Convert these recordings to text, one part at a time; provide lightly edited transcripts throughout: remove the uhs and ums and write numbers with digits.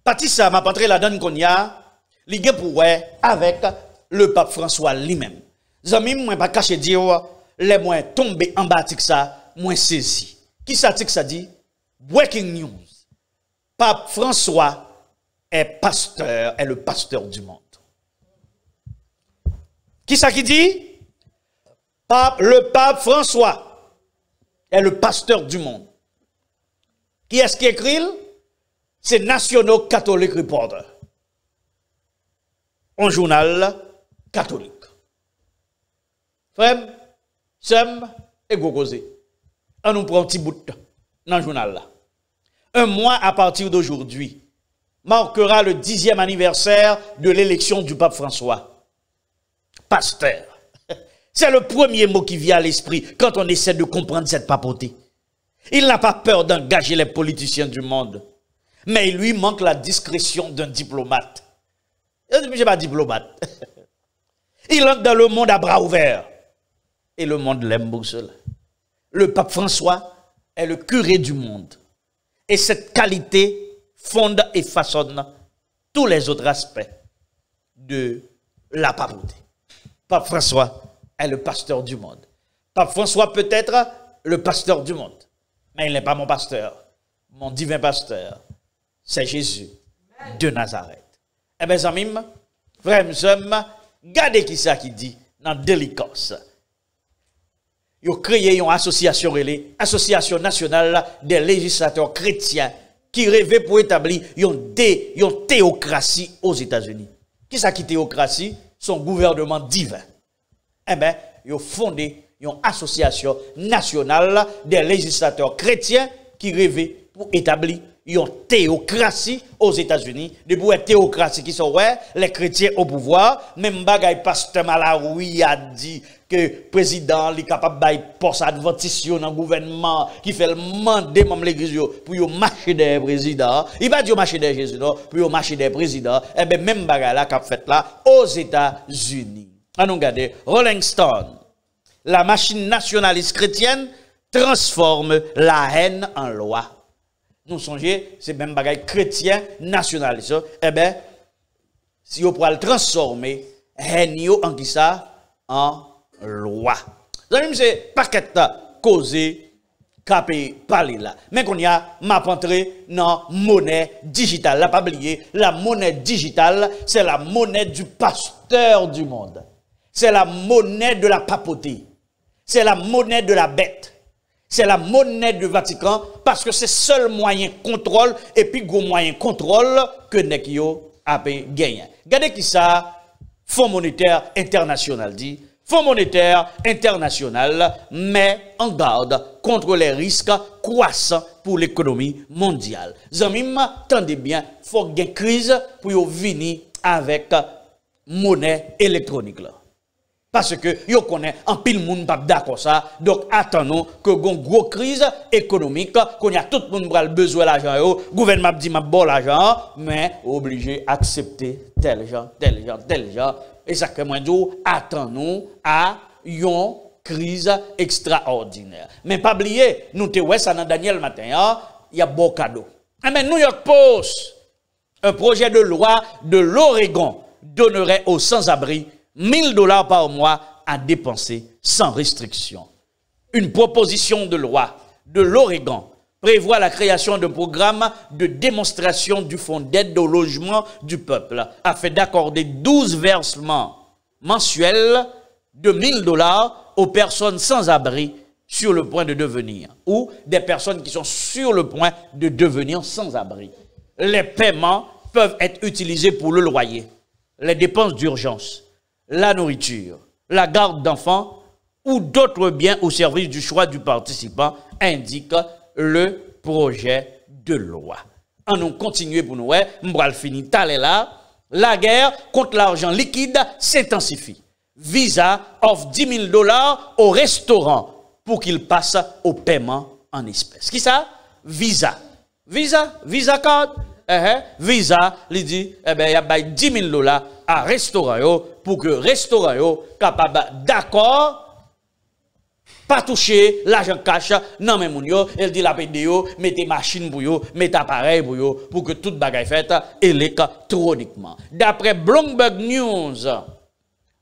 Parti ça m'a entré la donne qu'on y a, li gen pour avec le pape François lui-même. Zami moi pas cacher dire les moins tombé en bas de ça, moins saisi. Qui ça ça dit? Breaking news. Pape François est pasteur, est le pasteur du monde. Qui ça qui dit? Le pape François est le pasteur du monde. Qui est-ce qui écrit? C'est National Catholic Reporter. Un journal catholique. Frère, Sem et Gogozé. On nous prend un petit bout de temps dans le journal là. Un mois à partir d'aujourd'hui marquera le 10e anniversaire de l'élection du pape François. Pasteur. C'est le premier mot qui vient à l'esprit quand on essaie de comprendre cette papauté. Il n'a pas peur d'engager les politiciens du monde. Mais il lui manque la discrétion d'un diplomate. Je ne suis pas diplomate. Il entre dans le monde à bras ouverts. Et le monde l'aime pour cela. Le pape François est le curé du monde. Et cette qualité fonde et façonne tous les autres aspects de la papauté. Pape François est le pasteur du monde. Pape François peut être le pasteur du monde. Mais il n'est pas mon pasteur. Mon divin pasteur, c'est Jésus de Nazareth. Eh bien, amis, frères et sœurs, regardez qui ça qui dit dans Délicos. Ils ont créé une association relais, Association nationale des législateurs chrétiens, qui rêvait pour établir une théocratie aux États-Unis. Qui ça qui théocratie? Son gouvernement divin. Eh bien, ils ont fondé une association nationale des législateurs chrétiens qui rêvait pour établir une théocratie aux États-Unis. Depuis une théocratie qui sont les chrétiens au pouvoir, même bagay pasteur Malawi a dit que le président est capable de poste adventition dans le gouvernement qui fait le mandat de l'église pour marcher des présidents. Il va dire marcher des Jésus pour marcher des présidents. Et bien même bagay là qu'a fait là aux États-Unis. On regarde Rolling Stone. La machine nationaliste chrétienne transforme la haine en loi. Nous songeons, c'est même bagaille chrétien nationaliste. Eh bien, si on pourrait le transformer, haine en qui ça? En loi. C'est pas causé, capé, parler là. Mais qu'on y a, m'a entré dans monnaie digitale. La pas oublier, la monnaie digitale, c'est la monnaie du pasteur du monde. C'est la monnaie de la papauté. C'est la monnaie de la bête. C'est la monnaie du Vatican parce que c'est le seul moyen de contrôle et puis gros moyen de contrôle que Nekio a gagné. Regardez qui ça, Fonds monétaire international dit. Fonds monétaire international met en garde contre les risques croissants pour l'économie mondiale. Zamim, tendez bien, il faut qu'il y ait une crise pour venir avec monnaie électronique là. Parce que yo connaît en pile monde pas d'accord ça. Donc attendons que gon gros crise économique qu'on y a tout le monde bral besoin l'argent yo, gouvernement dit m'a bon l'argent mais obligé accepter tel genre et ça que moi dis attendons à une crise extraordinaire. Mais pas oublier nous te ouais ça dans Daniel matin il y a beau cadeau. Mais New York Post un projet de loi de l'Oregon donnerait aux sans-abri $1000 par mois à dépenser sans restriction. Une proposition de loi de l'Oregon prévoit la création d'un programme de démonstration du fonds d'aide au logement du peuple afin d'accorder 12 versements mensuels de $1000 aux personnes sans abri sur le point de devenir ou des personnes qui sont sur le point de devenir sans abri. Les paiements peuvent être utilisés pour le loyer, les dépenses d'urgence, la nourriture, la garde d'enfants ou d'autres biens au service du choix du participant, indique le projet de loi. On nous continue pour nous, m'bral fini talé là, la guerre contre l'argent liquide s'intensifie. Visa offre $10,000 au restaurant pour qu'il passe au paiement en espèces. Qui ça? Visa card. Visa, il dit, eh ben, il y a $10,000 à restaurant pour que restaurant capable d'accord Pas toucher l'argent cash, non mais moun yo, elle dit la PDO, mettez machine pour yo, mettez appareil pour yo, pour que toute bagaille faite électroniquement. D'après Bloomberg News,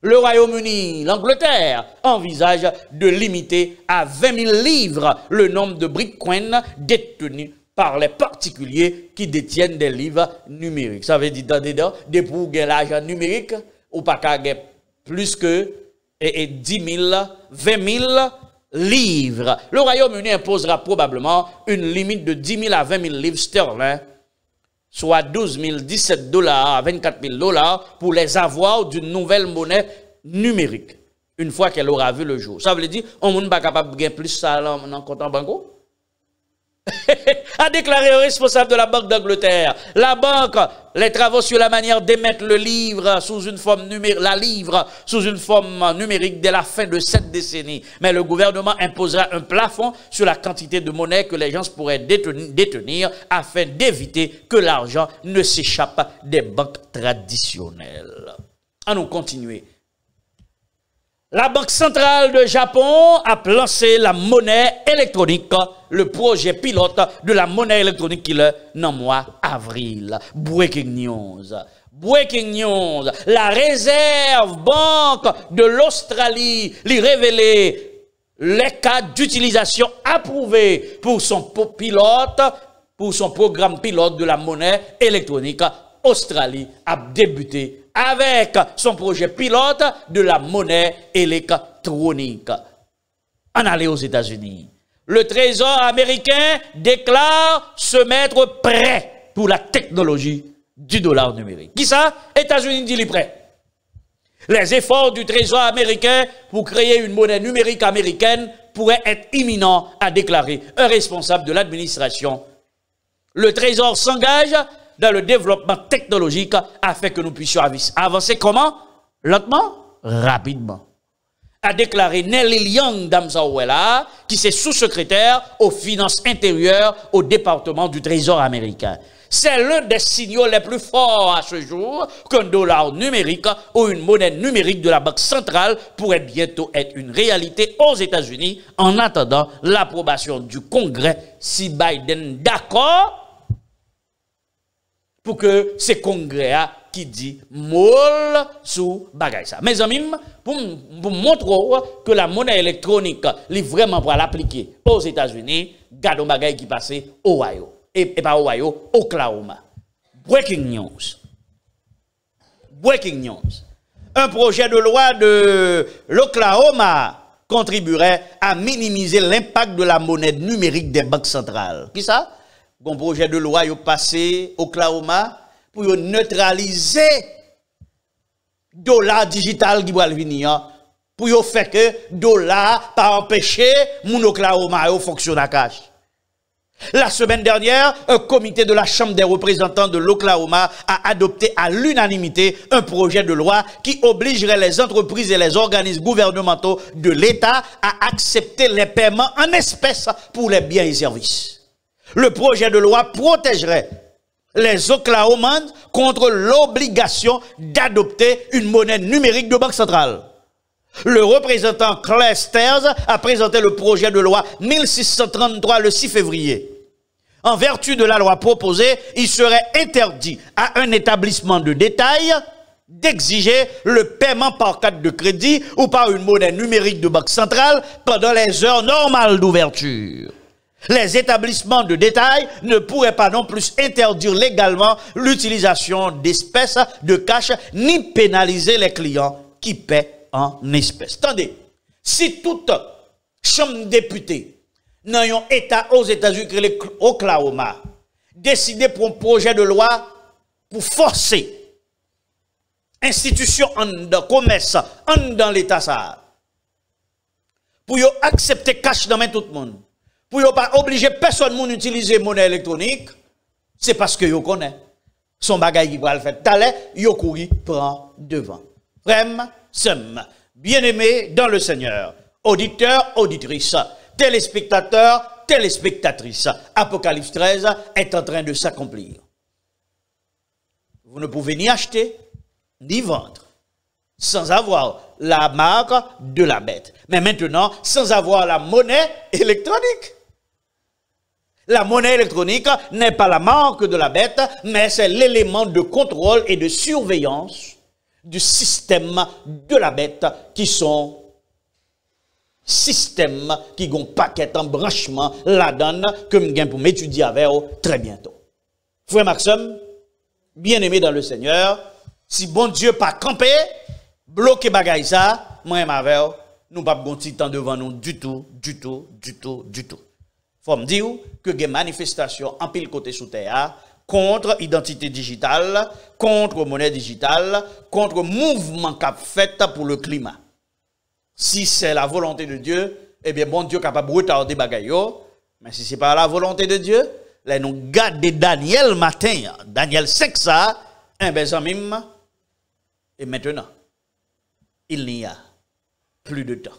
le Royaume-Uni, l'Angleterre, envisage de limiter à 20 000 livres le nombre de bitcoins détenus par les particuliers qui détiennent des livres numériques. Ça veut dire, des pour gagner l'argent numérique, ou pas qu'à plus que 10 000, 20 000 livres. Le Royaume-Uni imposera probablement une limite de 10 000 à 20 000 livres sterling, soit 12 000, 17 dollars à 24 000 dollars pour les avoirs d'une nouvelle monnaie numérique, une fois qu'elle aura vu le jour. Ça veut dire, on n'est pas capable de gagner plus ça dans le compte en banque? A déclaré le responsable de la Banque d'Angleterre. La banque, les travaux sur la manière d'émettre le livre sous une forme numérique, la livre sous une forme numérique dès la fin de cette décennie. Mais le gouvernement imposera un plafond sur la quantité de monnaie que les gens pourraient détenir afin d'éviter que l'argent ne s'échappe des banques traditionnelles. Allons continuer. La Banque centrale de Japon a lancé la monnaie électronique, le projet pilote de la monnaie électronique qui est dans le mois avril. Breaking news. Breaking news. La réserve banque de l'Australie lui révélé les cas d'utilisation approuvés pour son pilote, pour son programme pilote de la monnaie électronique. Australie a débuté avec son projet pilote de la monnaie électronique. En aller aux États-Unis. Le Trésor américain déclare se mettre prêt pour la technologie du dollar numérique. Qui ça? États-Unis dit les prêt. Les efforts du Trésor américain pour créer une monnaie numérique américaine pourraient être imminents, a déclaré un responsable de l'administration. Le Trésor s'engage dans le développement technologique afin que nous puissions avancer comment? Lentement? Rapidement. A déclaré Nelly Liang Damsawela, qui est sous-secrétaire aux finances intérieures au département du Trésor américain. C'est l'un des signaux les plus forts à ce jour qu'un dollar numérique ou une monnaie numérique de la Banque centrale pourrait bientôt être une réalité aux États-Unis en attendant l'approbation du Congrès si Biden d'accord pour que ce congrès qui dit molle sous bagay ça. Mes amis, pour montrer que la monnaie électronique est vraiment pour l'appliquer aux États-Unis, gardons bagay qui passe au Ohio. Et pas Ohio, Oklahoma. Breaking news. Breaking news. Un projet de loi de l'Oklahoma contribuerait à minimiser l'impact de la monnaie numérique des banques centrales. Qui ça? Un projet de loi est passé au Oklahoma pour neutraliser le dollar digital qui va venir. Pour faire que le dollar pas empêcher mon Oklahoma de fonctionner à cash. La semaine dernière, un comité de la Chambre des représentants de l'Oklahoma a adopté à l'unanimité un projet de loi qui obligerait les entreprises et les organismes gouvernementaux de l'État à accepter les paiements en espèces pour les biens et services. Le projet de loi protégerait les Oklahomans contre l'obligation d'adopter une monnaie numérique de banque centrale. Le représentant Claire Stairs a présenté le projet de loi 1633 le 6 février. En vertu de la loi proposée, il serait interdit à un établissement de détail d'exiger le paiement par carte de crédit ou par une monnaie numérique de banque centrale pendant les heures normales d'ouverture. Les établissements de détail ne pourraient pas non plus interdire légalement l'utilisation d'espèces de cash ni pénaliser les clients qui paient en espèces. Attendez, si toute chambre députée dans un État aux États-Unis, Oklahoma, décide pour un projet de loi pour forcer institutions en commerce dans l'État ça, pour accepter cash dans tout le monde, pour ne pas obliger personne à utiliser monnaie électronique, c'est parce que vous connaissez son bagage qui va le faire. T'allez, vous couru prend devant. Frère, somme, bien-aimés dans le Seigneur, auditeurs, auditrices, téléspectateurs, téléspectatrices, Apocalypse 13 est en train de s'accomplir. Vous ne pouvez ni acheter, ni vendre, sans avoir la marque de la bête. Mais maintenant, sans avoir la monnaie électronique. La monnaie électronique n'est pas la marque de la bête, mais c'est l'élément de contrôle et de surveillance du système de la bête qui sont systèmes qui ont paquet en branchement la donne que je pour m'étudier avec eux très bientôt. Frère Maxime, bien-aimé dans le Seigneur, si bon Dieu pas campé, bloqué bagaille ça, moi et ma avec nous pas bon petit temps devant nous du tout. Faut me dire que des manifestations en pile côté sous terre contre identité digitale, contre monnaie digitale, contre mouvement qu'a fait pour le climat. Si c'est la volonté de Dieu, eh bien bon Dieu capable de retarder bagaille yo, mais si c'est pas la volonté de Dieu, là nous garder Daniel matin, Daniel 5 ça, un bezamim et maintenant il n'y a plus de temps.